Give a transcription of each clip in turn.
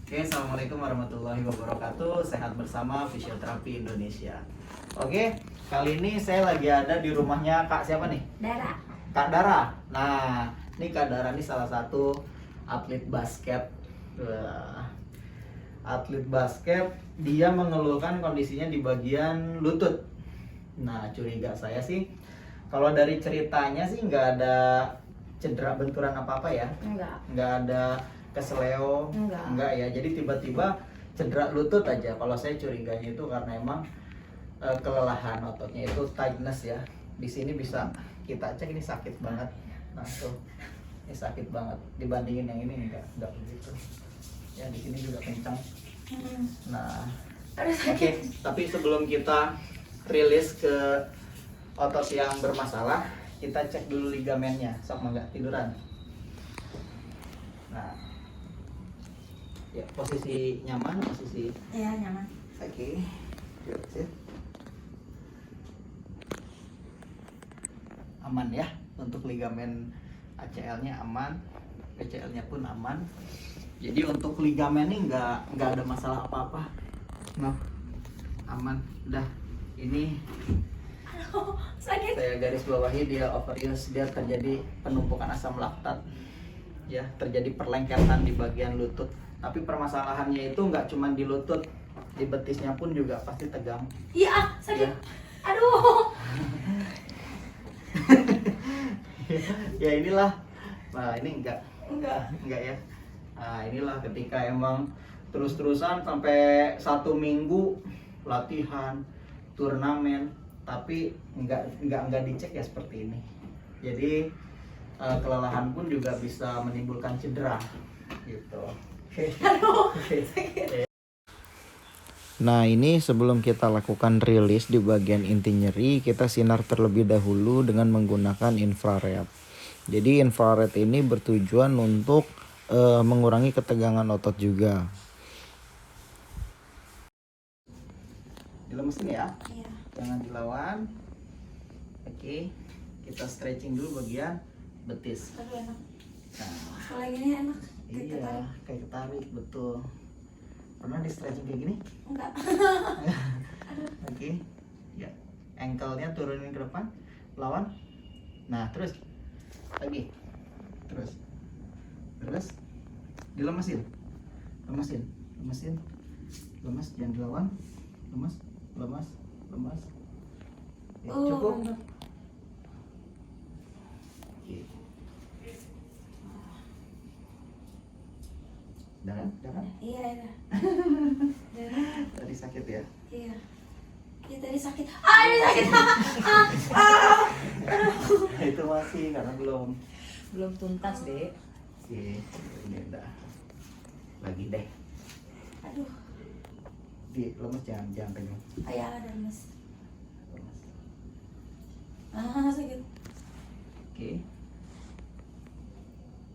Oke, assalamualaikum warahmatullahi wabarakatuh. Sehat bersama Fisioterapi Indonesia. Oke, kali ini saya lagi ada di rumahnya Kak siapa nih? Dara. Kak Dara. Nah, ini Kak Dara ini salah satu atlet basket. Atlet basket, dia mengeluhkan kondisinya di bagian lutut. Nah, curiga saya sih, kalau dari ceritanya sih nggak ada cedera benturan apa-apa ya? Nggak ada keseleo, enggak ya. Jadi tiba-tiba cedera lutut aja. Kalau saya curiganya itu karena emang kelelahan ototnya itu tightness ya. Di sini bisa kita cek ini sakit banget. Nah tuh, ini sakit banget. Dibandingin yang ini enggak begitu. Ya di sini juga kencang. Nah, oke. Tapi sebelum kita rilis ke otot yang bermasalah, kita cek dulu ligamennya. Sok nggak tiduran. Nah. Ya, posisi nyaman, posisi Iya, nyaman. oke. Good. Aman ya untuk ligamen ACL-nya aman, PCL-nya pun aman. Jadi untuk ligamen ini nggak ada masalah apa-apa. Nah, aman. Udah ini Aduh, sakit. saya garis bawahi dia overuse, dia terjadi penumpukan asam laktat. Ya, terjadi perlengketan di bagian lutut. Tapi permasalahannya itu nggak cuma di lutut, di betisnya pun juga pasti tegang. Iya, sakit. Ya. Aduh. Ya inilah. Nah ini enggak Enggak. ya. Nah inilah ketika emang terus-terusan sampai 1 minggu latihan, turnamen, tapi enggak dicek ya seperti ini. Jadi kelelahan pun juga bisa menimbulkan cedera gitu. Aduh. Nah, ini sebelum kita lakukan rilis di bagian inti nyeri, kita sinar terlebih dahulu dengan menggunakan infrared. Jadi infrared ini bertujuan untuk mengurangi ketegangan otot juga. Dilemesin ya, Iya. jangan dilawan. Oke, kita stretching dulu bagian betis. Aduh, enak. Nah, Kalau yang ini enak. Kayak iya, ketarik. kayak ketarik, betul. Pernah di stretching kayak gini? Enggak. Oke, ya. Ankle-nya turunin ke depan, lawan. Nah, terus lagi, terus, dilemesin, lemes, jangan dilawan, lemes. Ya, cukup. Mantap. Oke. Udah kan? Iya. Tadi sakit ya? Iya. Iya tadi sakit. Ini sakit. Nah, itu masih karena belum tuntas, Dek. Oke, ini udah lagi deh. Aduh. Di lemes jangan pegang. Ayah ada lemes. Lemes. Sakit. Oke.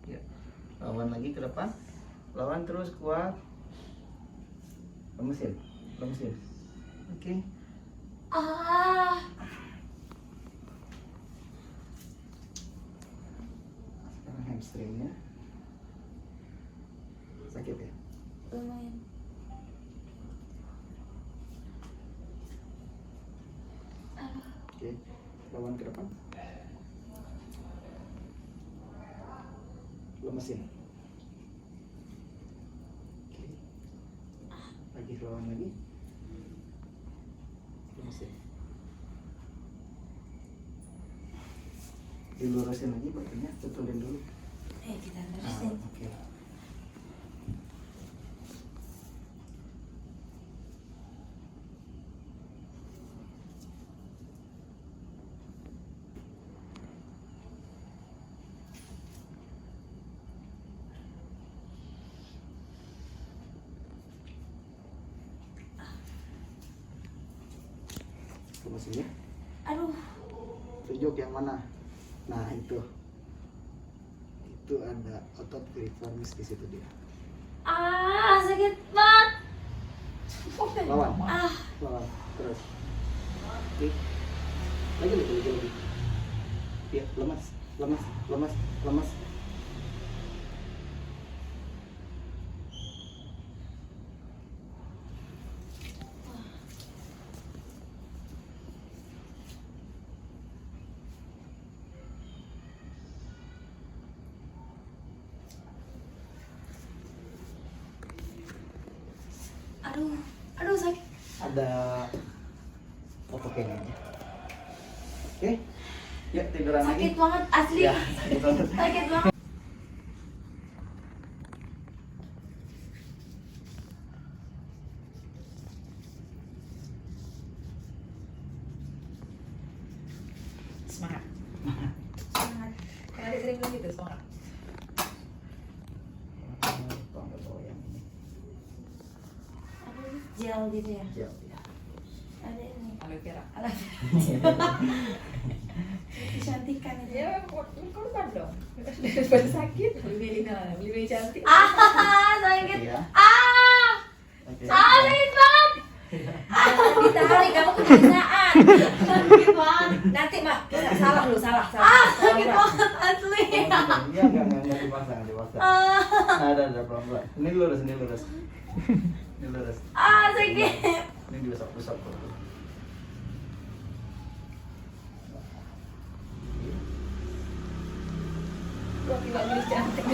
Ya. Lawan lagi ke depan. Lawan terus kuat. Lemesin. Oke. Sekarang hamstringnya. Sakit ya? Lumayan. Oke. Lawan ke depan. Lemesin. Oke. Lagi lawan lagi. Lemesin. Dilurusin lagi badannya, betulin dulu. Kita Ah, terusin. oke. Lemesin ya. Aduh. Tunjuk yang mana? Nah itu ada otot piriformis di situ dia. Sakit banget. Lawan, terus. Oke. Lagi. Ya, lemas. Aduh sakit. Ada foto kayaknya. Oke. Yuk tiduran lagi. Sakit banget asli. Ya, sakit banget. Sakit banget. Semangat. Semangat. Karena dia sering bilang gitu, semangat. Kok nggak bawa yang ini? Aduh, gel gitu ya. Siap ya. Ada ini. Aloe vera. Alah. Kecantikan itu. Ya, korban dong. Daripada sakit, lebih cantik. Ah, sakit. Iya. Ah, Oke. sakit banget. Jangan ditarik, kamu kebiasaan. Sakit banget. Nanti mak, salah lu, salah. Ah, sakit banget asli. Iya, enggak dipasang, dipasang. Ah, Nah, ada pelan-pelan. Ini lurus, ini lurus. Ini lurus. ah sakit. Ini diusap-usap tuh. Gua bilang lebih cantik.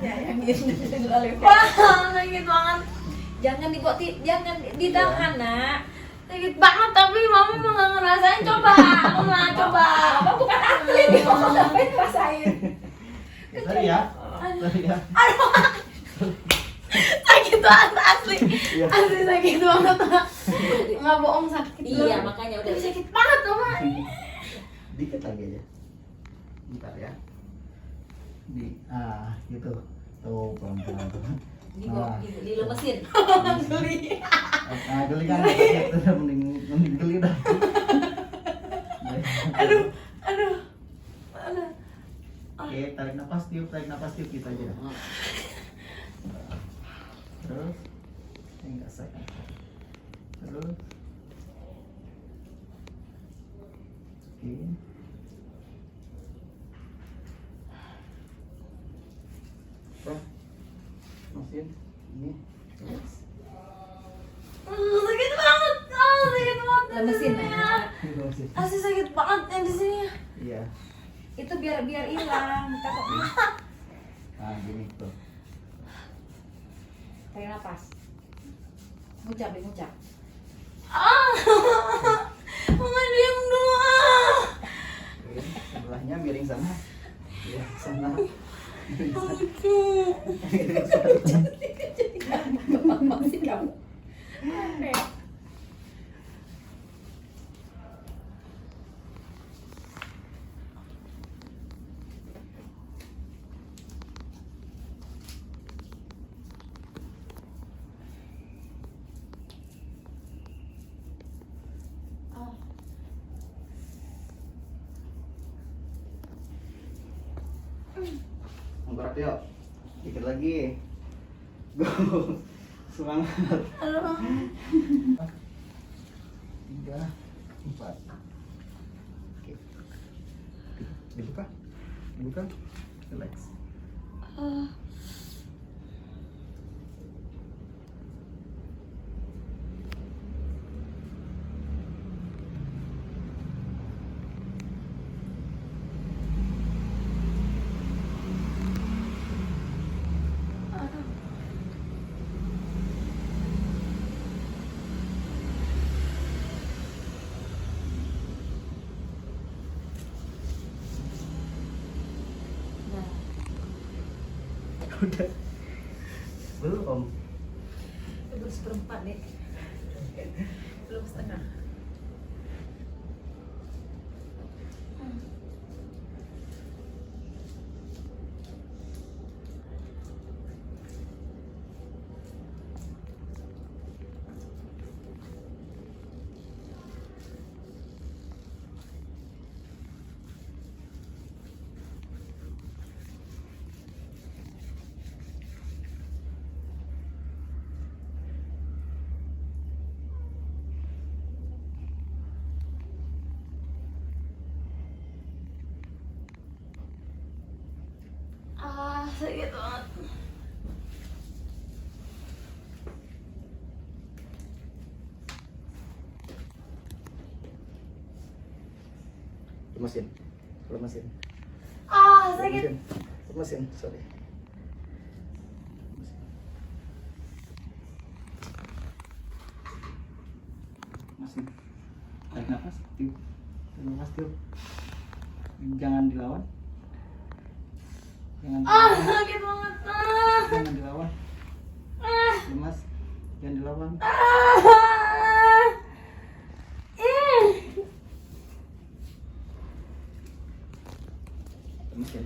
Ya, yang ini aloe vera. Wah, sakit banget. Jangan dibuat, jangan ditahan, Nak. Sakit banget tapi mama mau nggak ngerasain. Coba, aku mau coba. Abang bukan atlet, dia mau ngapain ngerasain. Sorry ya. Sorry ya. Sakit banget asli. Iya. Asli sakit banget. Nggak bohong sakit. Iya, makanya udah. Tapi sakit banget mama. Dikit lagi aja. Bentar ya. Gitu. Tuh pelan-pelan tuh. Dilemesin. Geli. Geli kan sakit tuh, mending geli dah. Aduh, aduh. Aduh. Oke, tarik nafas tiup gitu aja. Terus, enggak sakit. Terus, oke. Mesin ini. Sakit banget. Sakit banget. Lemesin, ya. Mesin. Asli sakit banget yang di sini. Iya. Itu biar hilang. Takutnya. Nah, gini tuh. Tarik nafas. Ngucap, ngucap. Ah. Mama diam dulu. Ah. Oke, sebelahnya miring sana. Iya, sana. Lucu. Masih kamu. Aneh. Gerak yuk. Dikit lagi. Go. Semangat. Aduh. 3, 4. Oke. Dibuka. Dibuka. Relax. Udah. Belum. Belum seperempat nih. Belum setengah. Sakit banget. Lemesin. Lemesin. Ah, sakit. Lemesin. Sorry. Tarik nafas, tiup. Tarik nafas, tiup. Jangan dilawan. Jangan dilawan. Sakit banget. Jangan dilawan. Lemas. Jangan dilawan. Lemas ya.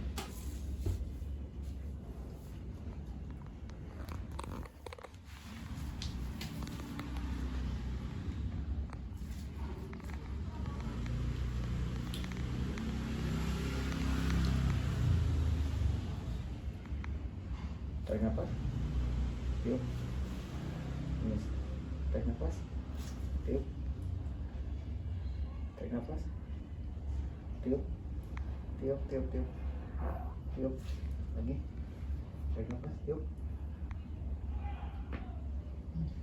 Tarik nafas. Tiup. Lemas. Tarik nafas. Tiup. Tarik nafas. Tiup. Tiup, tiup, tiup. Tiup. Lagi. Tarik nafas, tiup.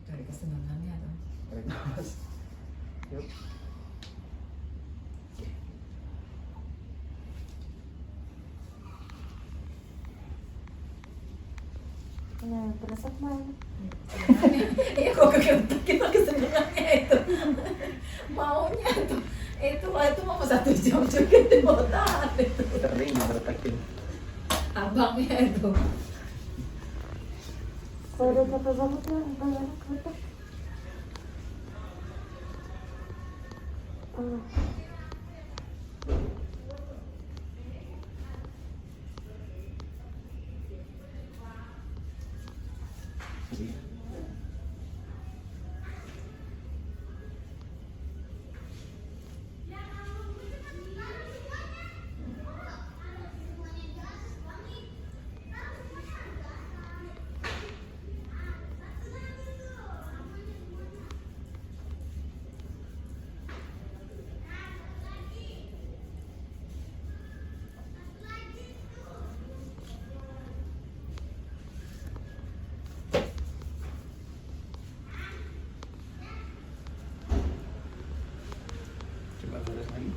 Dari kesenangannya tuh. Tarik nafas. Tiup. Nah, berasa mana? Iya kok kegentak kita kesenangannya itu. Maunya tuh. Itu mau 1 jam juga di otak itu. Sering dibertakin. Abangnya itu. Kalau udah capek banget ya, banyak kereta. Coba lurus lagi.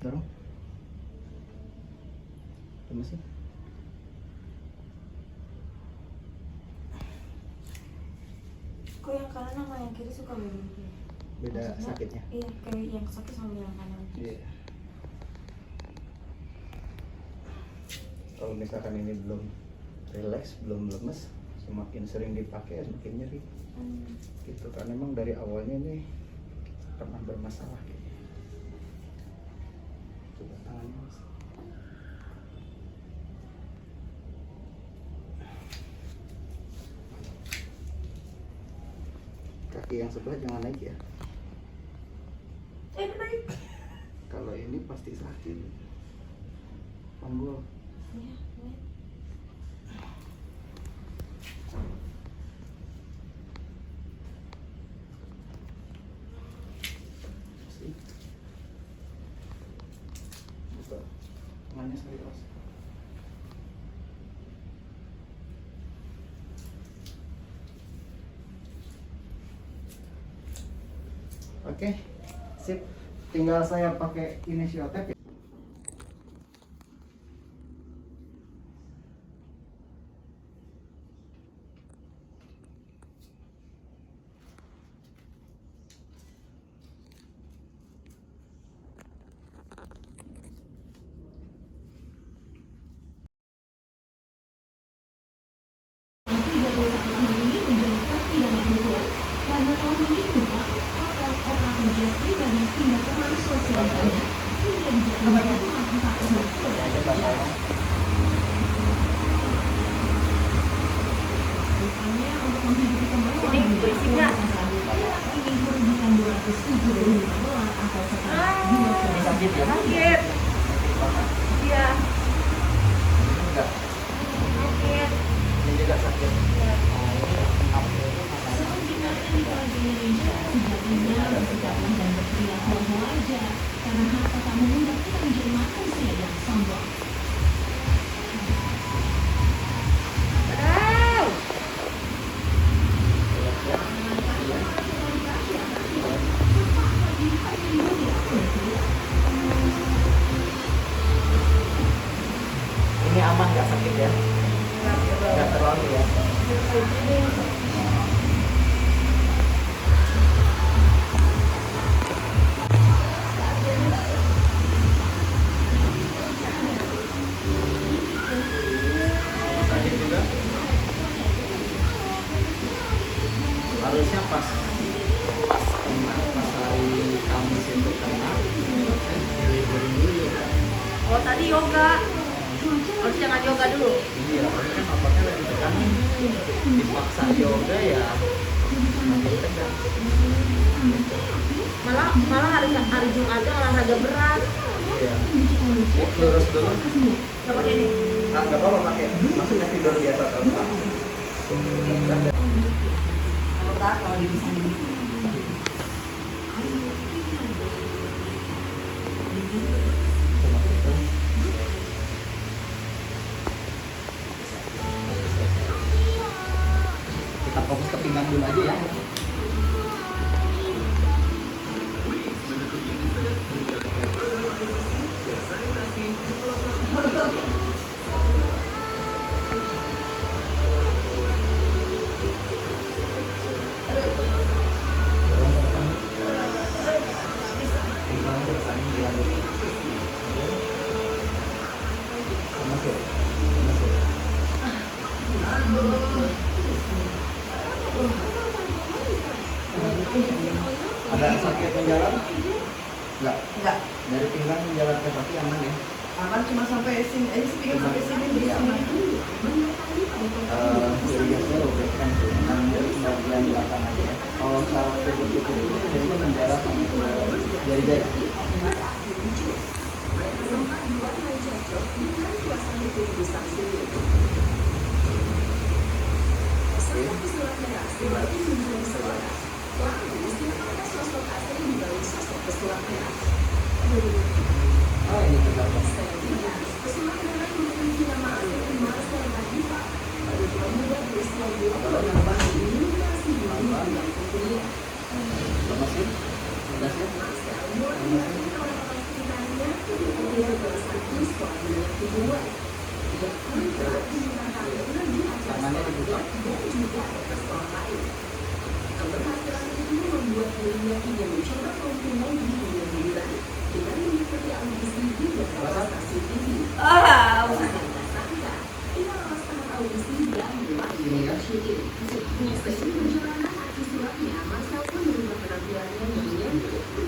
Dorong. Lemas ya. Kok yang kanan sama yang kiri suka beda? Beda Maksudnya, sakitnya. Iya, kayak yang sakit sama yang kanan. Iya. Kalau misalkan ini belum relax, belum lemes, semakin sering dipakai semakin nyeri. Gitu kan emang dari awalnya ini pernah bermasalah gitu. Coba tangannya Mas. Kaki yang sebelah jangan naik ya. Naik. Kalau ini pasti sakit. Panggul. Iya, naik. Sih. Buka. Tangannya serius. Oke, sip. Tinggal saya pakai initial tape ya. Ini berisik nggak? Sakit ya? Sakit. Iya. Enggak. Sakit. Ini juga sakit. Ini aman nggak sakit ya? Nggak terlalu yoga. Harus jangan yoga dulu. Iya, ini kan otaknya lagi tekan nih. Dipaksa yoga ya makin tegang. Malah hari Jumatnya olahraga berat. Iya. Lurus dulu. Nggak pakai ini. Nggak apa-apa pakai. Maksudnya tidur biasa kalau Kalau di sini. kita fokus ke pinggang dulu aja ya. Ada sakit menjalan? Enggak. Enggak. Dari pinggang menjalan ke kaki aman ya? Aman cuma sampai sini aja sih, pinggang sampai sini dia aman. Irigasinya robekkan tuh, ambil bagian belakang aja ya. Kalau saraf tubuh itu jadi menjalar sampai ke jari-jari. Oh ini tegak. Lepasin. Lepasin. Tangannya dibuka. Ah, Ini ya.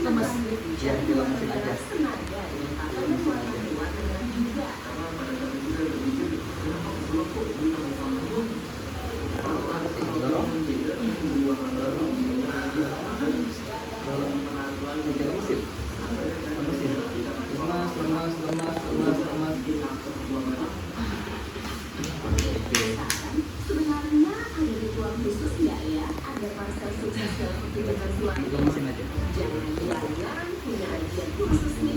Lemes. Ya, dilemesin aja. Dorong. Lemesin. Lemas. Sebenarnya ada ritual khusus nggak ya agar pasca sukses dalam aktivitas suami? Lemesin aja. Jangan-jangan punya ajian khusus nih.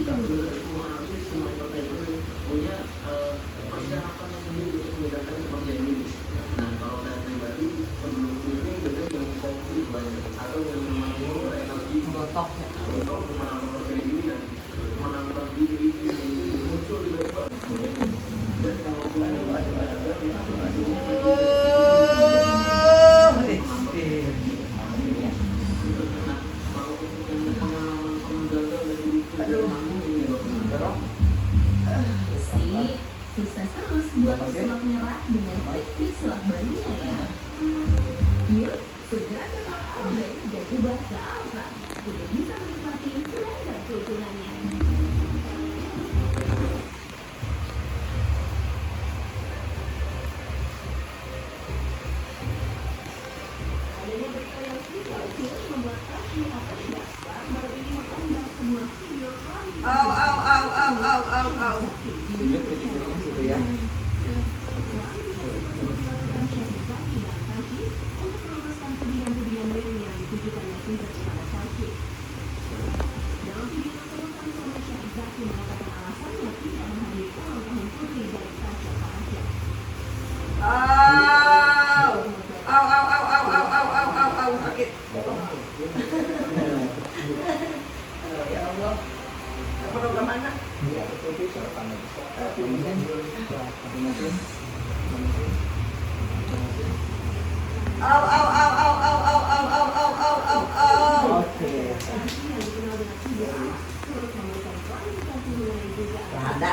Sukses terus buat pesulap merah dengan teknik sulap barunya ya. Yuk, segera tetap upgrade dan ubah ke Alfa untuk bisa menikmati segala keuntungannya. Adanya berita yang viral membuat Raffi akan dasar baru ini mengunggah sebuah video Tunjuk jarinya situ ya. sakit. Ya Allah. Program mana? Iya, itu sarapan lagi. Oke. Ada.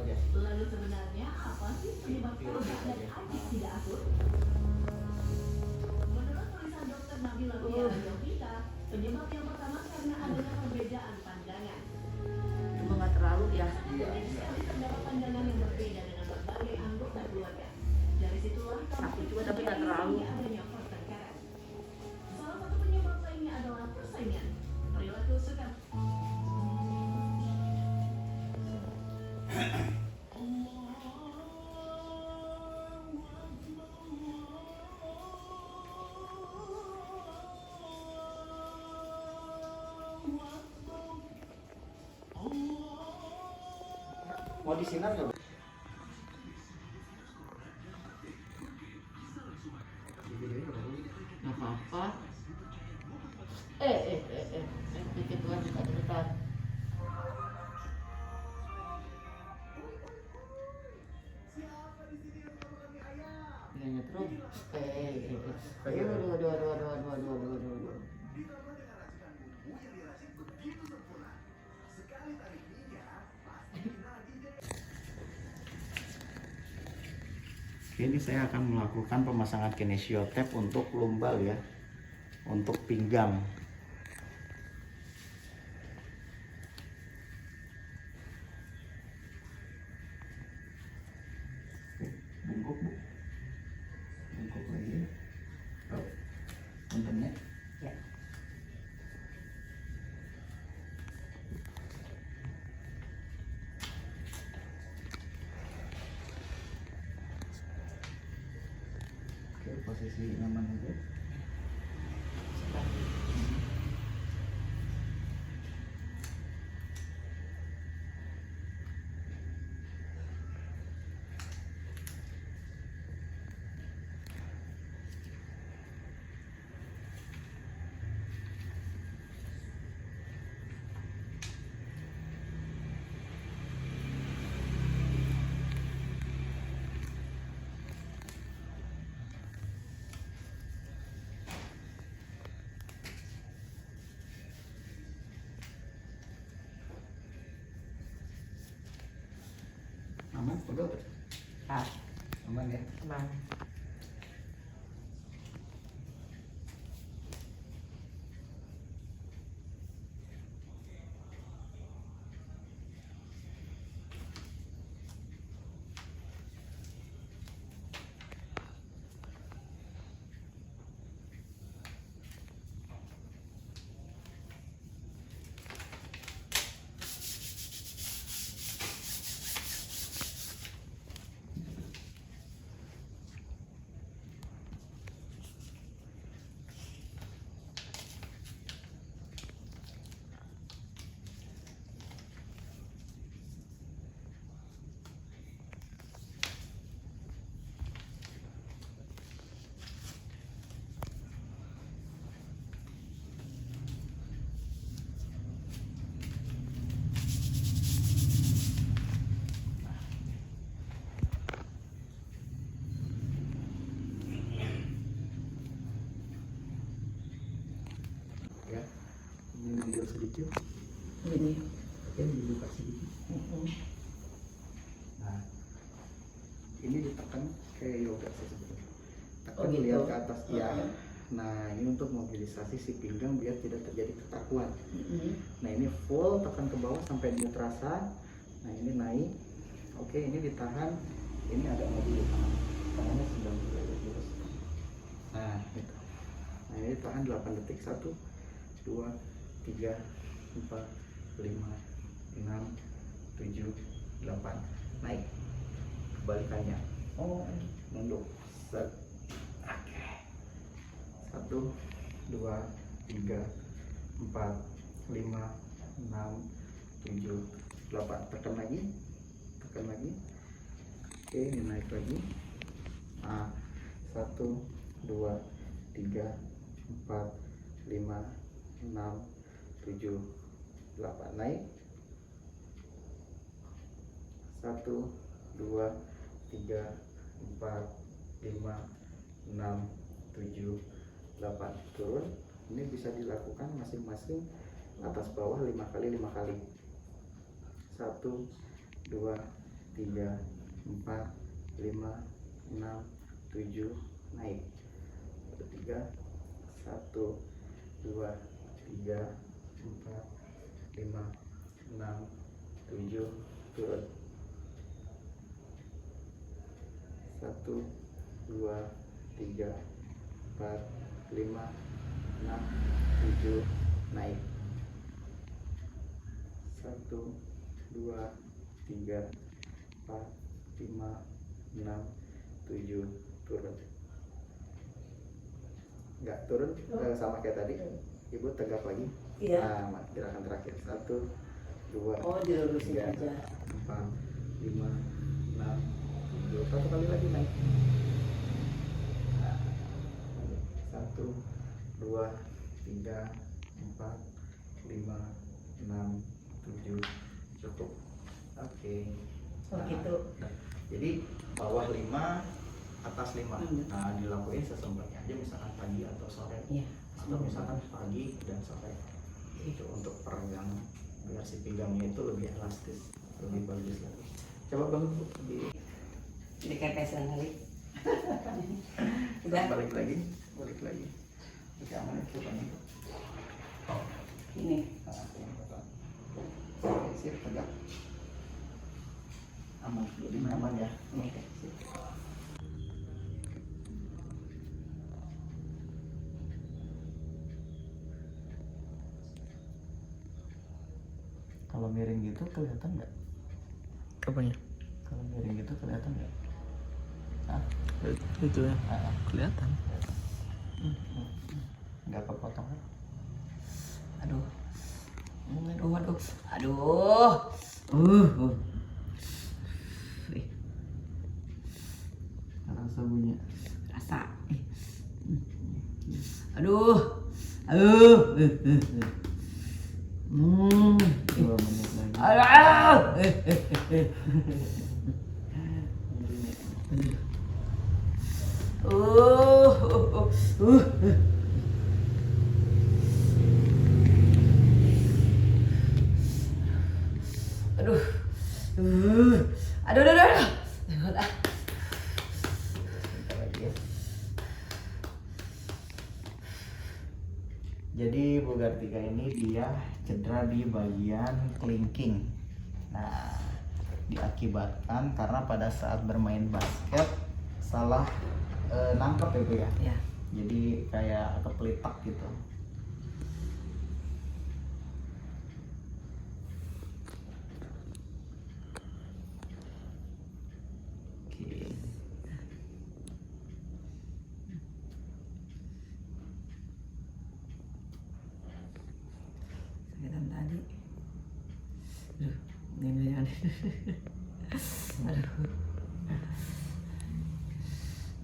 aja. Lalu sebenarnya apa sih penyebab keluarga dan adik tidak akur? Menurut tulisan Dr. Nabila Jovita, penyebab yang pertama karena adanya perbedaan pandangan. Emang nggak terlalu ya. Banyak sekali terdapat pandangan yang berbeda dengan berbagai anggota keluarga. Dari situlah Sakit juga tapi nggak terlalu. adanya pertengkaran. Salah satu penyebab lainnya adalah persaingan. Perilaku suka Mau disinar nggak? Nggak apa-apa. Dikit tuh dekat-dekat. Nanya terus. Aduh. Ini saya akan melakukan pemasangan kinesiotap untuk lumbal ya, untuk pinggang. Bungkuk bu, bungkuk lagi. Oh, puntennya. Ya. Oke, posisi nyaman aja. Aman, udah. Ah, Aman ya. emang. Ya, ini mundur sedikit. Ini. Oke, dibuka sedikit. Nah, ini ditekan kayak yoga sih sebenarnya. Tekan Oh, gitu. lihat ke atas ya. Nah, ini untuk mobilisasi si pinggang biar tidak terjadi kekakuan. Nah, ini full tekan ke bawah sampai dia terasa. Nah, ini naik. Oke, ini ditahan. Ini ada mobil di tangan. Tangannya 90 derajat. Nah, gitu. Nah, ini tahan 8 detik. 1 2 3 4 5 6 7 8. Naik. Kebalikannya. Oh, Nunduk. Set. Oke. 1 2 3 4 5 6 7 8. Tekan lagi. Tekan lagi. Oke, ini naik lagi. Nah, 1 2 3 4 5 6 7 8. Naik. 1 2 3 4 5 6 7 8. Turun. Ini bisa dilakukan masing-masing atas bawah 5 kali 5 kali. 1 2 3, 4, 5, 6, 7, naik. 3, 1, 2, 3, 4, 5, 6, 7, turun. 1, 2, 3, 4, 5, 6, 7, naik. 1, 2, 3, 4, 5, 6, 7, turun. Enggak turun, sama kayak tadi. Ibu tegak lagi. Iya. Nah, gerakan terakhir. 1, 2, Oh, dilurusin 3, aja. 4, 5, 6, 7. Satu kali lagi naik. 1, 2, 3, 4, 5, 6, 7. Cukup. Oke. Oh, gitu. Jadi bawah 5, atas 5. Nah, dilakuin sesempatnya aja, misalkan pagi atau sore. Iya. Atau misalkan pagi dan sore. Itu untuk peregang biar si pinggangnya itu lebih elastis, lebih bagus lagi. Coba bangun Bu, Ini kayak kali. Udah. balik lagi. Oke, aman itu kan. Ini. Sip, tegak. Aman, jadi aman ya. Oke, sip. Kalau miring gitu kelihatan nggak? Apanya? Kalau miring gitu kelihatan nggak? Hah? Itu ya. Ah, Kelihatan. nggak kepotong kan? Aduh. Aduh. Rasa bunyi. Rasa. Aduh. 2 menit lagi. Bentar lagi ya. Jadi Bu Gartika ini dia cedera di bagian kelingking. Nah, diakibatkan karena pada saat bermain basket salah nangkep ya Bu ya. Ya. Jadi kayak kepelitak gitu. Oke. Sakitan tadi. Aduh, ini ya. Aduh.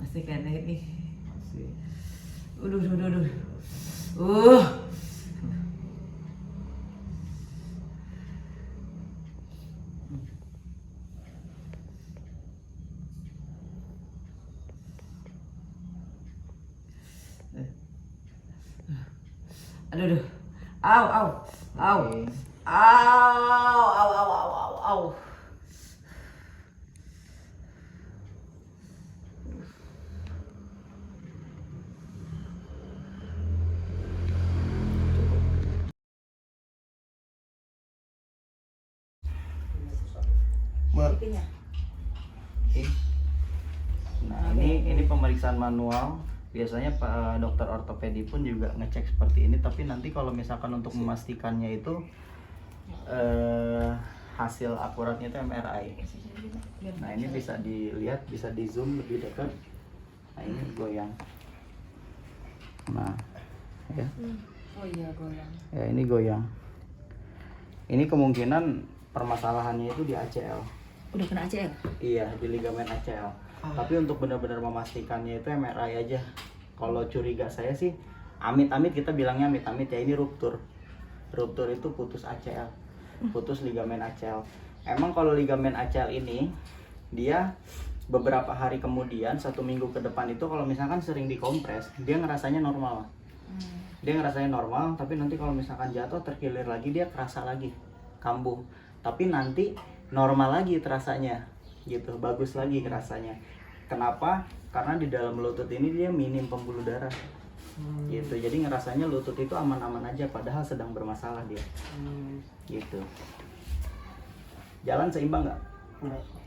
Masih kena ini. Masih. Aduh. Aduh. Au. Oke. Au. Buat. Pipinya. Oke. Nah, ini pemeriksaan manual. Biasanya Pak dokter ortopedi pun juga ngecek seperti ini, tapi nanti kalau misalkan untuk memastikannya itu hasil akuratnya itu MRI. Nah, ini bisa dilihat, bisa di zoom lebih dekat. Nah, ini goyang. Nah, ya. Oh iya goyang. Ya, ini goyang. Ini kemungkinan permasalahannya itu di ACL. Udah kena ACL? Iya, di ligamen ACL. Tapi untuk benar-benar memastikannya itu MRI aja. Kalau curiga saya sih, amit-amit kita bilangnya amit-amit ya, ini ruptur. Ruptur itu putus ACL, putus ligamen ACL. Emang kalau ligamen ACL ini, dia beberapa hari kemudian, 1 minggu ke depan itu kalau misalkan sering dikompres, dia ngerasanya normal. Dia ngerasanya normal, tapi nanti kalau misalkan jatuh terkilir lagi, dia kerasa lagi, kambuh. Tapi nanti normal lagi terasanya. gitu, bagus lagi rasanya. Kenapa? Karena di dalam lutut ini dia minim pembuluh darah gitu, jadi ngerasanya lutut itu aman-aman aja padahal sedang bermasalah dia gitu. Jalan seimbang nggak?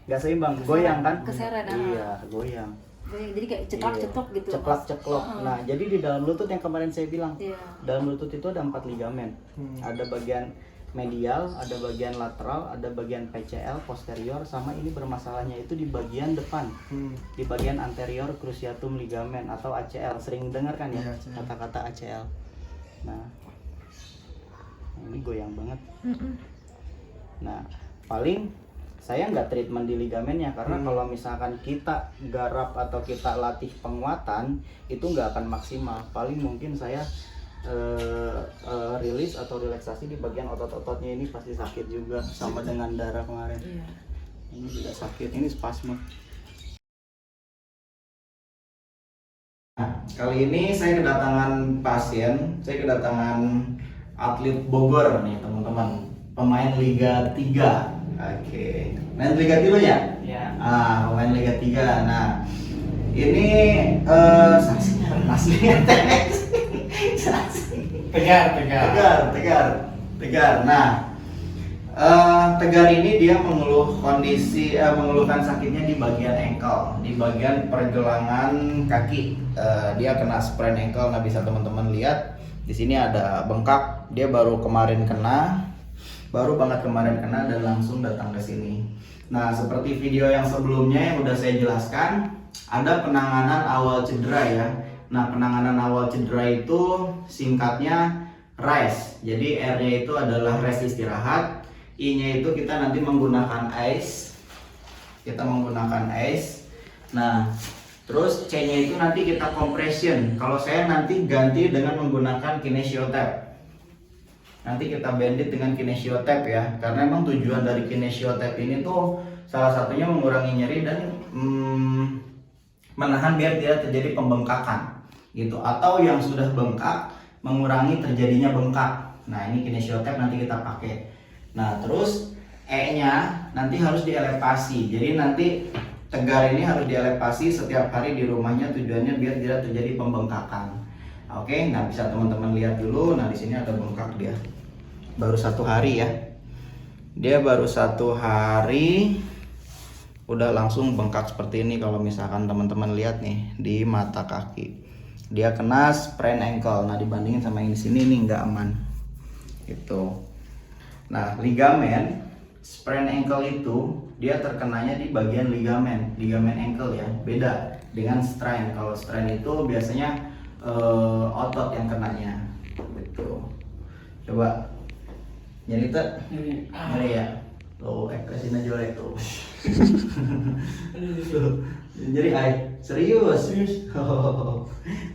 Nggak seimbang, goyang kan? Keseret, iya, goyang. Jadi kayak ceklok-ceklok gitu. Ceklok-ceklok. Nah, jadi di dalam lutut yang kemarin saya bilang, Iya. dalam lutut itu ada 4 ligamen. Ada bagian medial, ada bagian lateral, ada bagian PCL, posterior, sama ini bermasalahnya itu di bagian depan. Di bagian anterior cruciatum ligamen atau ACL. Sering dengar kan ya kata-kata ACL. Nah, ini goyang banget. Nah, paling saya nggak treatment di ligamennya karena kalau misalkan kita garap atau kita latih penguatan itu nggak akan maksimal. Paling mungkin saya rilis atau relaksasi di bagian otot-ototnya, ini pasti sakit juga sama dengan darah kemarin. Ini juga sakit, ini spasme. Nah, kali ini saya kedatangan pasien, saya kedatangan atlet Bogor nih teman-teman, pemain Liga 3. Oke, main Liga 3 ya? Iya. Pemain Liga 3. Nah, ini saksinya aslinya Tegar. Nah, Tegar ini dia mengeluhkan sakitnya di bagian ankle, di bagian pergelangan kaki. Dia kena sprain ankle. Nah, bisa teman-teman lihat di sini ada bengkak. Dia baru banget kemarin kena dan langsung datang ke sini. Nah, seperti video yang sebelumnya yang udah saya jelaskan, ada penanganan awal cedera ya. Nah, penanganan awal cedera itu singkatnya REST. Jadi R-nya itu adalah rest istirahat, I-nya itu kita nanti menggunakan ice. Nah, terus C-nya itu nanti kita compression. Kalau saya nanti ganti dengan menggunakan kinesiotape. Nanti kita bandit dengan kinesiotape ya, karena emang tujuan dari kinesiotape ini tuh salah satunya mengurangi nyeri dan menahan biar tidak terjadi pembengkakan gitu, atau yang sudah bengkak mengurangi terjadinya bengkak. Nah, ini kinesiotape nanti kita pakai. Nah, terus E-nya nanti harus dielepasi. Jadi nanti Tegar ini harus dielepasi setiap hari di rumahnya, tujuannya biar tidak terjadi pembengkakan. Oke, nah bisa teman-teman lihat dulu. Nah, di sini ada bengkak dia. Baru 1 hari ya. Dia baru 1 hari udah langsung bengkak seperti ini. Kalau misalkan teman-teman lihat nih di mata kaki, dia kena sprain ankle. Nah, dibandingin sama yang di sini nih nggak aman gitu. Nah, ligamen sprain ankle itu dia terkenanya di bagian ligamen ankle ya. Beda dengan strain. Kalau strain itu biasanya otot yang kenanya gitu. Coba nyeri tak? Nyeri ya. Tuh, ekspresin aja oleh tuh. Jadi serius.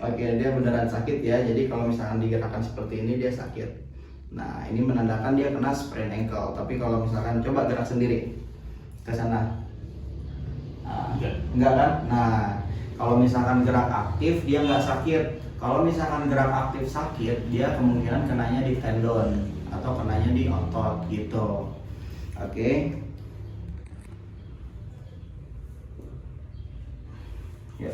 Oke, dia beneran sakit ya. Jadi kalau misalkan digerakkan seperti ini dia sakit. Nah, ini menandakan dia kena sprain ankle. Tapi kalau misalkan coba gerak sendiri ke sana, enggak kan? Nah, kalau misalkan gerak aktif dia nggak sakit. Kalau misalkan gerak aktif sakit, dia kemungkinan kenanya di tendon atau kenanya di otot gitu. Oke. Ya,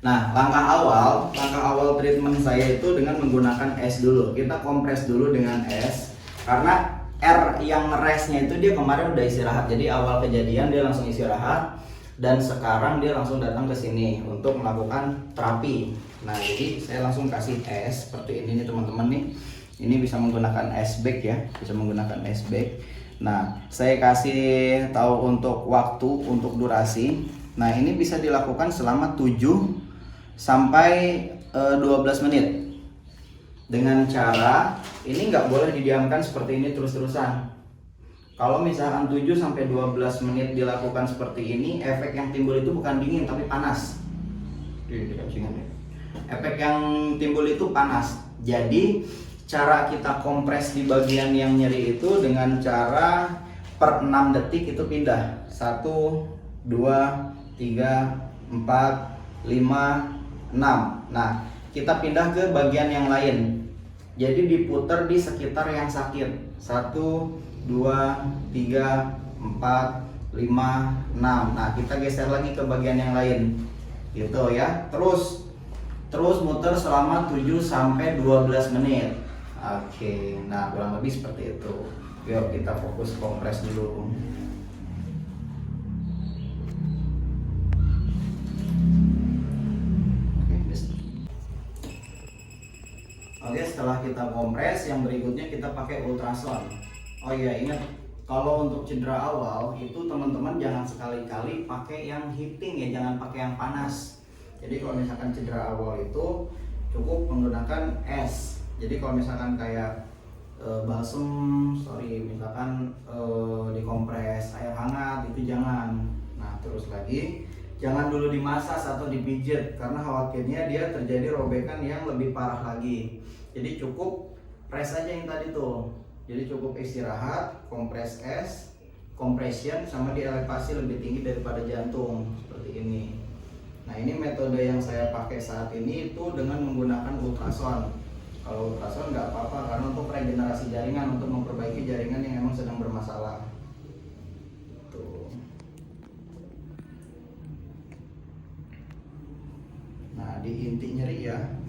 nah, langkah awal treatment saya itu dengan menggunakan es dulu. Kita kompres dulu dengan es karena R yang restnya itu dia kemarin udah istirahat. Jadi awal kejadian dia langsung istirahat dan sekarang dia langsung datang ke sini untuk melakukan terapi. Nah, jadi saya langsung kasih es seperti ini nih teman-teman nih. Ini bisa menggunakan es bag ya, bisa menggunakan es bag. Nah, saya kasih tahu untuk waktu, untuk durasi. Nah, ini bisa dilakukan selama 7 sampai 12 menit. Dengan cara ini nggak boleh didiamkan seperti ini terus-terusan. Kalau misalkan 7 sampai 12 menit dilakukan seperti ini, efek yang timbul itu bukan dingin tapi panas. Efek yang timbul itu panas. Jadi cara kita kompres di bagian yang nyeri itu dengan cara per 6 detik itu pindah. 1, 2, 3, 4, 5, 6. Nah, kita pindah ke bagian yang lain. Jadi diputar di sekitar yang sakit. 1, 2, 3, 4, 6. Nah, kita geser lagi ke bagian yang lain. Gitu ya. Terus muter selama 7 sampai 12 menit. Oke. Nah, kurang lebih seperti itu. Yuk kita fokus kompres dulu. Oke, setelah kita kompres, yang berikutnya kita pakai ultrasound. Oh iya, ingat kalau untuk cedera awal itu teman-teman jangan sekali-kali pakai yang heating ya, jangan pakai yang panas. Jadi kalau misalkan cedera awal itu cukup menggunakan es. Jadi kalau misalkan kayak balsem, misalkan dikompres air hangat itu jangan. Nah, terus lagi jangan dulu dimasas atau dipijit karena khawatirnya dia terjadi robekan yang lebih parah lagi. Jadi cukup press aja yang tadi tuh. Jadi cukup istirahat, kompres es, compression sama dielevasi lebih tinggi daripada jantung seperti ini. Nah, ini metode yang saya pakai saat ini itu dengan menggunakan ultrasound. Kalau ultrasound nggak apa-apa karena untuk regenerasi jaringan, untuk memperbaiki jaringan yang memang sedang bermasalah. Tuh. Nah, di inti nyeri ya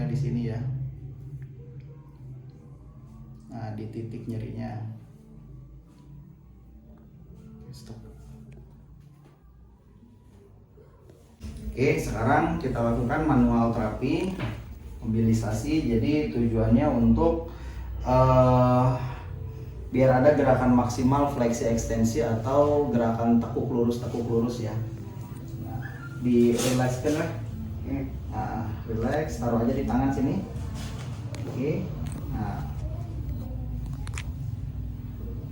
di sini ya. Nah, di titik nyerinya. Stop. Oke, sekarang kita lakukan manual terapi mobilisasi. Jadi tujuannya untuk biar ada gerakan maksimal fleksi ekstensi atau gerakan tekuk lurus ya. Nah, di relaxkan lah. Nah, relax, taruh aja di tangan sini. Oke. Nah,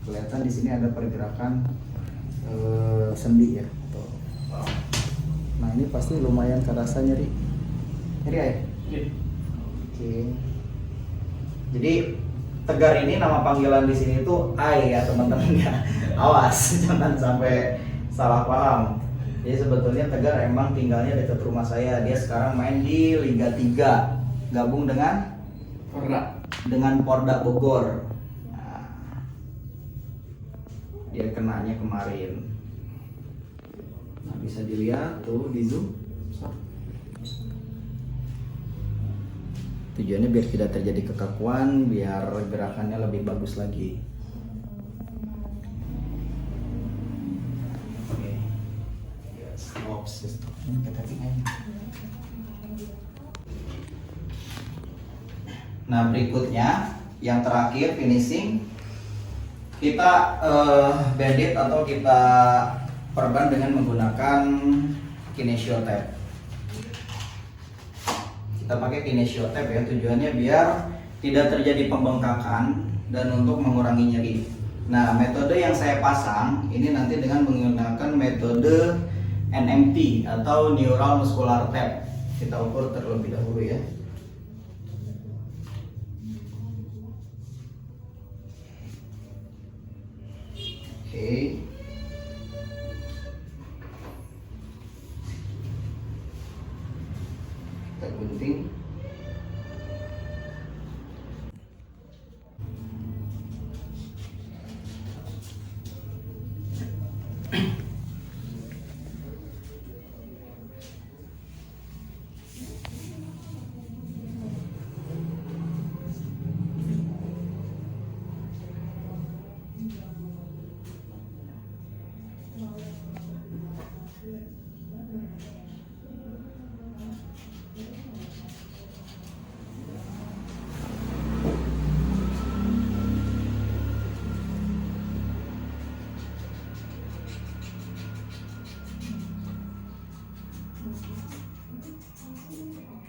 kelihatan di sini ada pergerakan sendi ya. Tuh. Nah, ini pasti lumayan kerasa nyeri ya. Oke. Jadi tegar ini nama panggilan di sini tuh ai ya teman-teman ya. Awas jangan sampai salah paham. Jadi sebetulnya Tegar emang tinggalnya dekat rumah saya. Dia sekarang main di Liga 3, gabung dengan Porda Bogor. Nah, dia kenanya kemarin. Nah, bisa dilihat tuh di zoom. Tujuannya biar tidak terjadi kekakuan, biar gerakannya lebih bagus lagi. Oke. Nah, berikutnya yang terakhir finishing, kita bandit atau kita perban dengan menggunakan kinesio tape. Kita pakai kinesio tape ya, tujuannya biar tidak terjadi pembengkakan dan untuk mengurangi nyeri. Nah, metode yang saya pasang ini nanti dengan menggunakan metode NMT atau Neural Muscular Tape. Kita ukur terlebih dahulu ya. Oke. Kita gunting.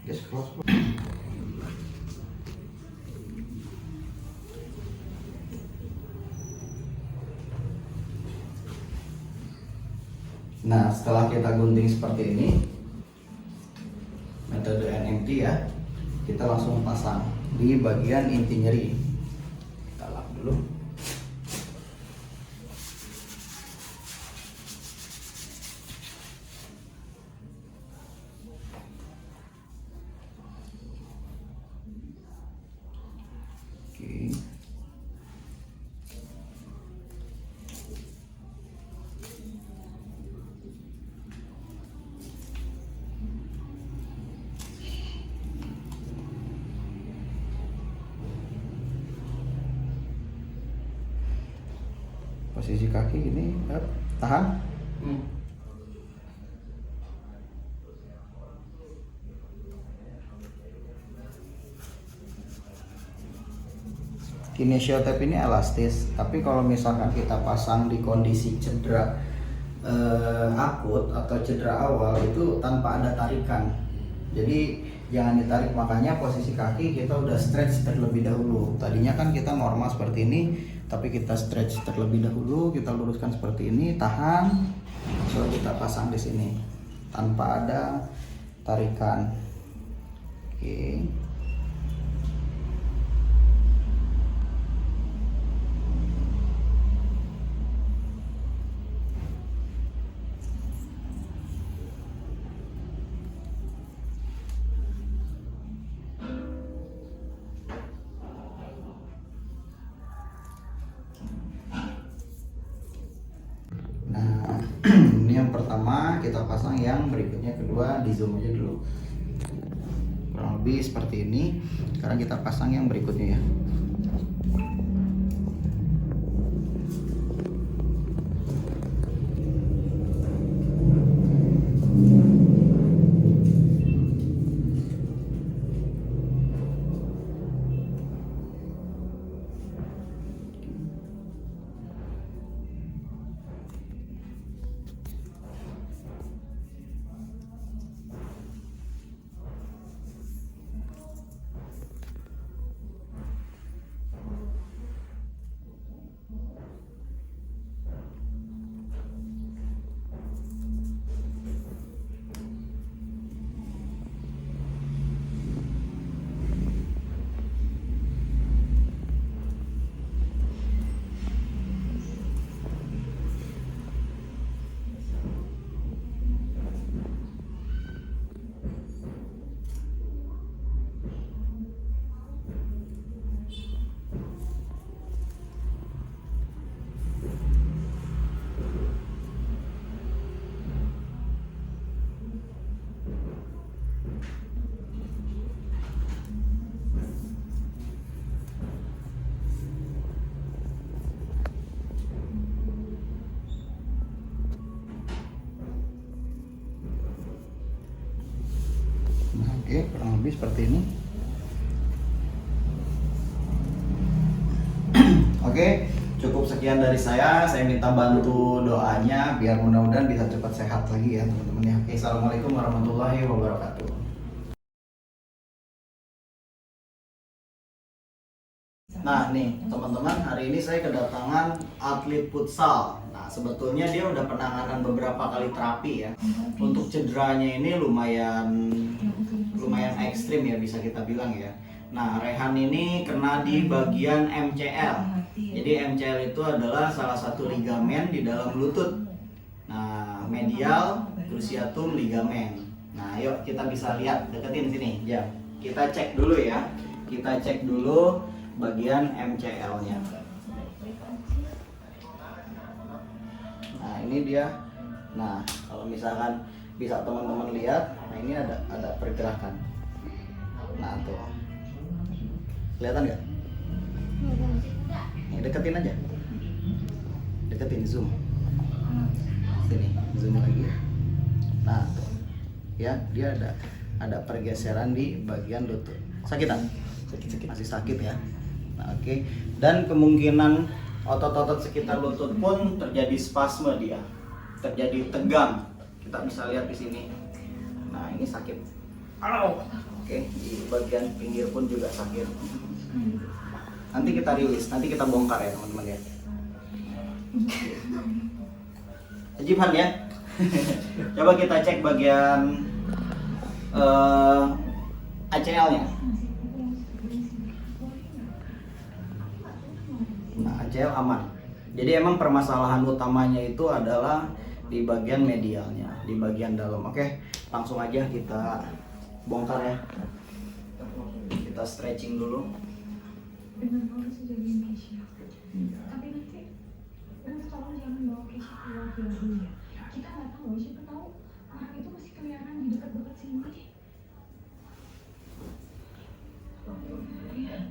Just close. Nah, setelah kita gunting seperti ini, metode NMT ya, kita langsung pasang di bagian inti nyeri. Kita lap dulu. Oke. posisi kaki gini, tahan. Kinesiotape ini elastis, tapi kalau misalkan kita pasang di kondisi cedera akut atau cedera awal itu tanpa ada tarikan. Jadi jangan ditarik, makanya posisi kaki kita udah stretch terlebih dahulu. Tadinya kan kita normal seperti ini, tapi kita stretch terlebih dahulu, kita luruskan seperti ini, tahan, baru kita pasang di sini tanpa ada tarikan. Oke. Nah, ini yang pertama kita pasang, yang berikutnya kedua di zoom aja dulu. Kurang lebih seperti ini. Sekarang kita pasang yang berikutnya ya. Oke, kurang lebih seperti ini. Oke, cukup sekian dari saya. Saya minta bantu doanya biar mudah-mudahan bisa cepat sehat lagi ya teman-teman ya. Oke, assalamualaikum warahmatullahi wabarakatuh. Nah nih teman-teman, hari ini saya kedatangan atlet futsal. Nah sebetulnya dia udah penanganan beberapa kali terapi ya. Untuk cederanya ini lumayan ekstrim ya, bisa kita bilang ya. Nah Rehan ini kena di bagian MCL. Jadi MCL itu adalah salah satu ligamen di dalam lutut. Nah medial cruciatum ligamen. Nah yuk kita bisa lihat, deketin sini ya. Kita cek dulu ya. Kita cek dulu bagian MCL-nya. Nah ini dia. Nah kalau misalkan bisa teman-teman lihat, nah ini ada pergerakan. Nah tuh, kelihatan nggak? Ini deketin aja, deketin, zoom. Sini, zoom lagi. Nah tuh, ya dia ada pergeseran di bagian lutut. Sakitan? Sakit, masih sakit ya. Nah, oke. Dan kemungkinan otot-otot sekitar lutut pun terjadi spasme dia, terjadi tegang. Kita bisa lihat di sini. Nah ini sakit. Oke, di bagian pinggir pun juga sakit. Nanti kita rilis, nanti kita bongkar ya teman-teman ya. Ajiban ya. Coba kita cek bagian ACL-nya. Nah, ACL aman. Jadi emang permasalahan utamanya itu adalah di bagian medialnya, di bagian dalam. Oke, langsung aja kita bongkar ya. Kita stretching dulu. Tapi nanti tolong jangan bawa Keisha keluar dulu ya. Kita nggak tahu, siapa tahu orang itu masih kelihatan di dekat-dekat sini.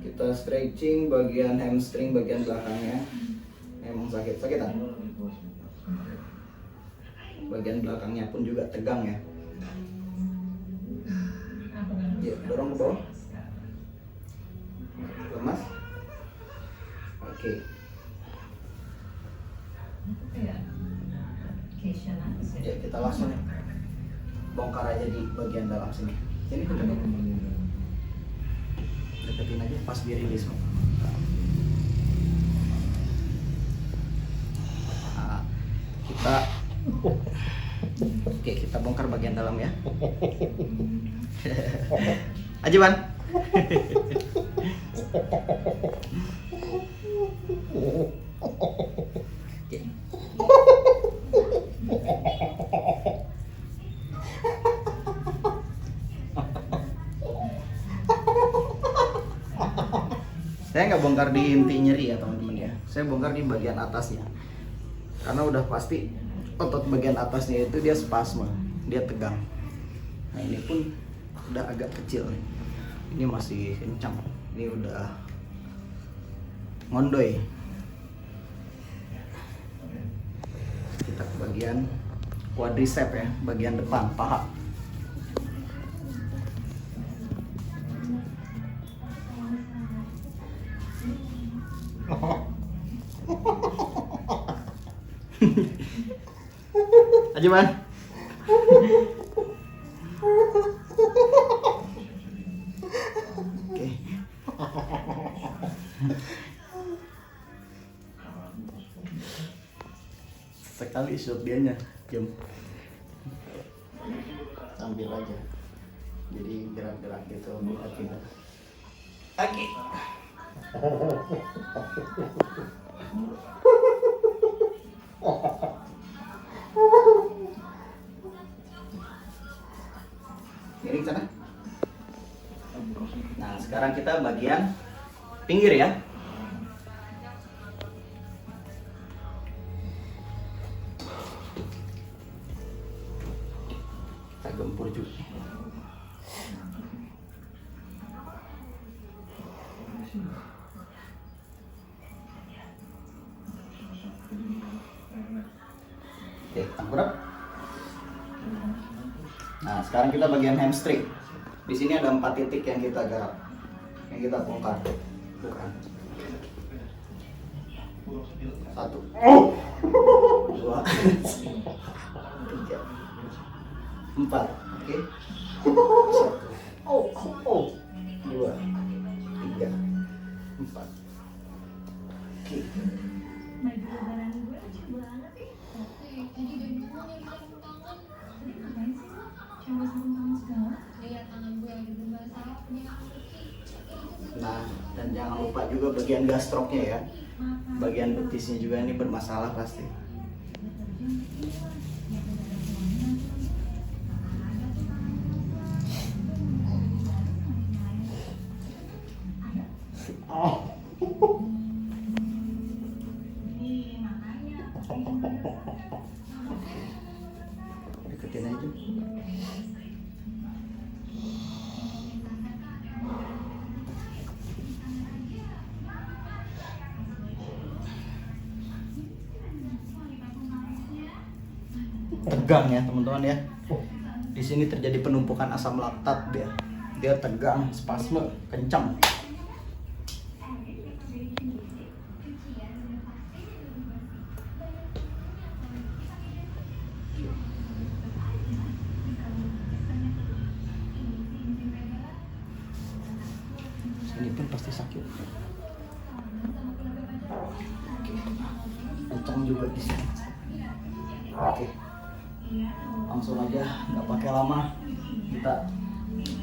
Kita stretching bagian hamstring bagian belakangnya ya. emang sakitan. Bagian belakangnya pun juga tegang ya. Ya, dorong ke bawah. Lemas. Oke. Ya, kita langsung bongkar aja di bagian dalam sini. Sini tuh deketin aja pas dirilis. Nah, kita bongkar bagian dalam ya. Aja Ban. Oke. Saya nggak bongkar di inti nyeri ya teman-teman ya. Saya bongkar di bagian atasnya. Karena udah pasti otot bagian atasnya itu dia spasme, dia tegang. Nah ini pun udah agak kecil nih. Ini masih kencang. Ini udah ngondoy. Kita ke bagian quadricep ya, bagian depan paha. Aja Man. Oke. Sekali shoot dianya, jam. Sambil aja. Jadi gerak-gerak gitu buat kita. Oke. Miring sana. Nah, sekarang kita bagian pinggir ya. Kita gempur juga. Oke, tengkurap. Nah, sekarang kita bagian hamstring. Di sini ada 4 titik yang kita garap, yang kita bongkar. Bukan. 1, 2, 3, 4. Oke. 1, 2, 3, 4. Oke. Nah, dan jangan lupa juga bagian gastroknya ya. Bagian betisnya juga ini bermasalah pasti. Oh. Deketin aja. Tegang ya teman-teman ya. Di sini terjadi penumpukan asam laktat dia. Dia tegang, spasme, kencang. Ini pun pasti sakit. Oke. Kencang juga di sini. Oke. Langsung aja, nggak pakai lama, kita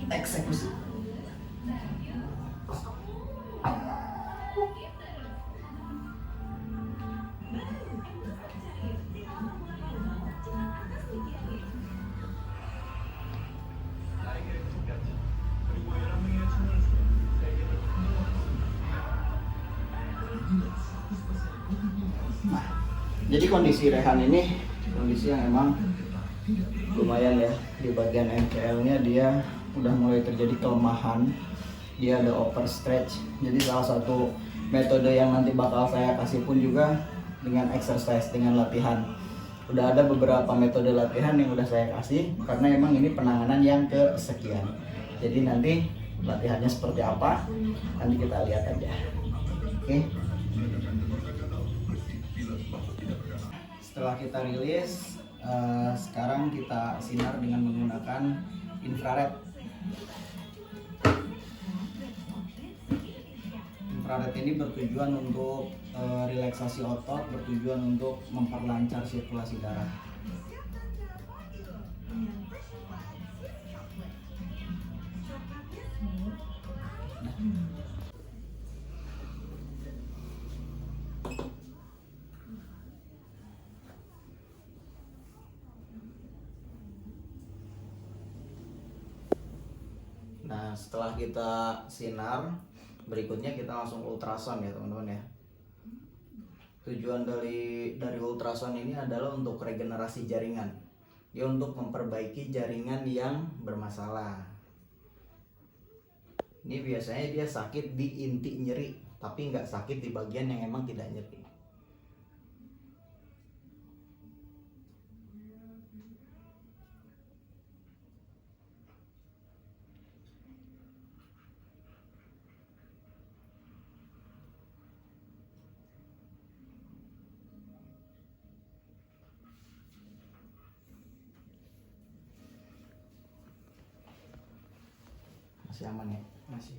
eksekusi. Nah, jadi kondisi Rehan ini kondisi yang emang lumayan ya. Di bagian MCL-nya dia udah mulai terjadi kelemahan, dia ada overstretch. Jadi salah satu metode yang nanti bakal saya kasih pun juga dengan exercise, dengan latihan. Udah ada beberapa metode latihan yang udah saya kasih karena emang ini penanganan yang kesekian. Jadi nanti latihannya seperti apa nanti kita lihat aja. Oke. Setelah kita rilis, sekarang kita sinar dengan menggunakan infrared. Infrared ini bertujuan untuk relaksasi otot, bertujuan untuk memperlancar sirkulasi darah. Nah, setelah kita sinar, berikutnya kita langsung ultrason ya teman-teman ya. Tujuan dari ultrason ini adalah untuk regenerasi jaringan. Dia untuk memperbaiki jaringan yang bermasalah. Ini biasanya dia sakit di inti nyeri, tapi nggak sakit di bagian yang emang tidak nyeri. Masih aman ya? Masih.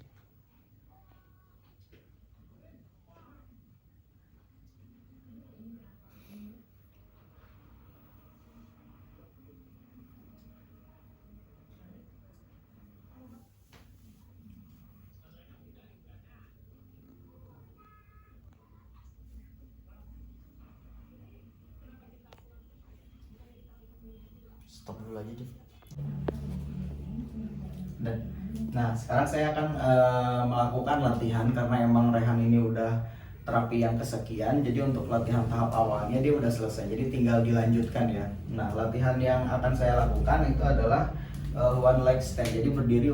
Stop dulu aja deh. Nah, sekarang saya akan melakukan latihan karena emang Rehan ini udah terapi yang kesekian. Jadi untuk latihan tahap awalnya dia udah selesai. Jadi tinggal dilanjutkan ya. Nah, latihan yang akan saya lakukan itu adalah one leg stand. Jadi berdiri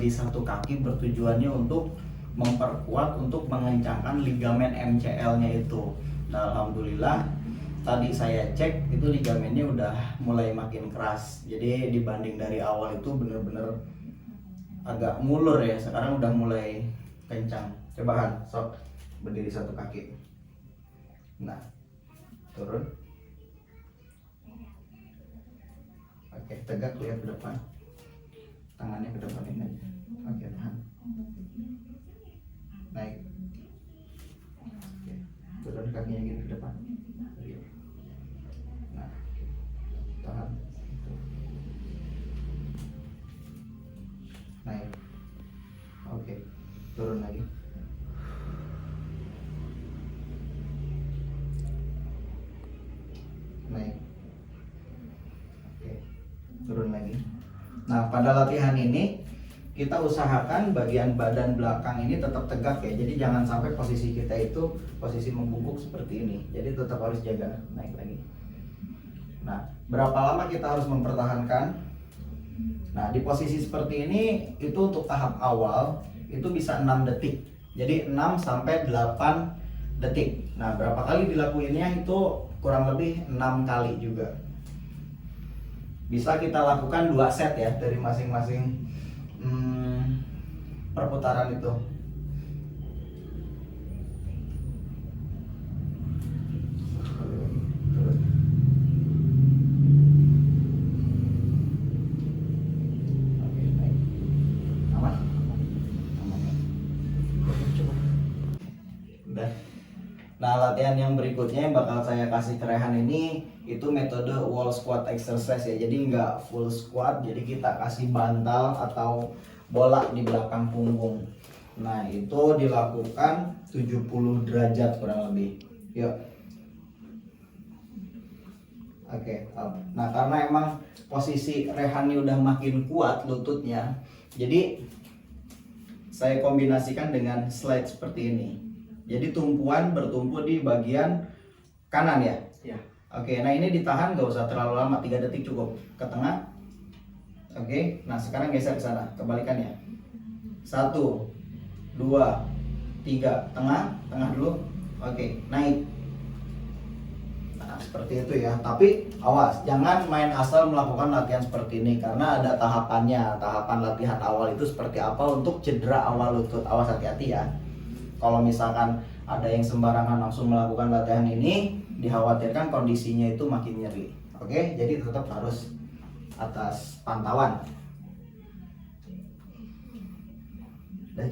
di satu kaki, bertujuannya untuk memperkuat, untuk mengencangkan ligamen MCL-nya itu. Nah, alhamdulillah tadi saya cek itu ligamennya udah mulai makin keras. Jadi dibanding dari awal itu bener-bener agak ngulur ya, sekarang udah mulai kencang. Coba Han, sok berdiri satu kaki. Nah, turun. Oke, tegak ya ke depan. Tangannya ke depan ini aja. Oke, tahan. Naik. Oke, turun kakinya gini ke depan. Nah, tahan. Naik. Oke, turun lagi. Naik. Oke, turun lagi. Nah, pada latihan ini kita usahakan bagian badan belakang ini tetap tegak ya. Jadi jangan sampai posisi kita itu posisi membungkuk seperti ini. Jadi tetap harus jaga. Naik lagi. Nah, berapa lama kita harus mempertahankan? Nah, di posisi seperti ini itu untuk tahap awal itu bisa 6 detik. Jadi 6 sampai 8 detik. Nah, berapa kali dilakuinnya itu kurang lebih 6 kali juga. Bisa kita lakukan 2 set ya dari masing-masing perputaran itu. Nah, latihan yang berikutnya yang bakal saya kasih ke Rehan ini itu metode wall squat exercise ya. Jadi nggak full squat, jadi kita kasih bantal atau bola di belakang punggung. Nah, itu dilakukan 70 derajat kurang lebih. Yuk. Oke, nah karena emang posisi Rehan ini udah makin kuat lututnya, jadi saya kombinasikan dengan slide seperti ini. Jadi tumpuan bertumpu di bagian kanan ya? Iya. Oke, nah ini ditahan gak usah terlalu lama, 3 detik cukup. Ke tengah. Oke, nah sekarang geser ke sana, kebalikannya. 1, 2, 3, tengah dulu. Oke, naik. seperti itu ya. Tapi awas, jangan main asal melakukan latihan seperti ini karena ada tahapannya. Tahapan latihan awal itu seperti apa untuk cedera awal lutut. Awas, hati-hati ya. Kalau misalkan ada yang sembarangan langsung melakukan latihan ini, dikhawatirkan kondisinya itu makin nyeri. Oke, jadi tetap harus atas pantauan. Udah,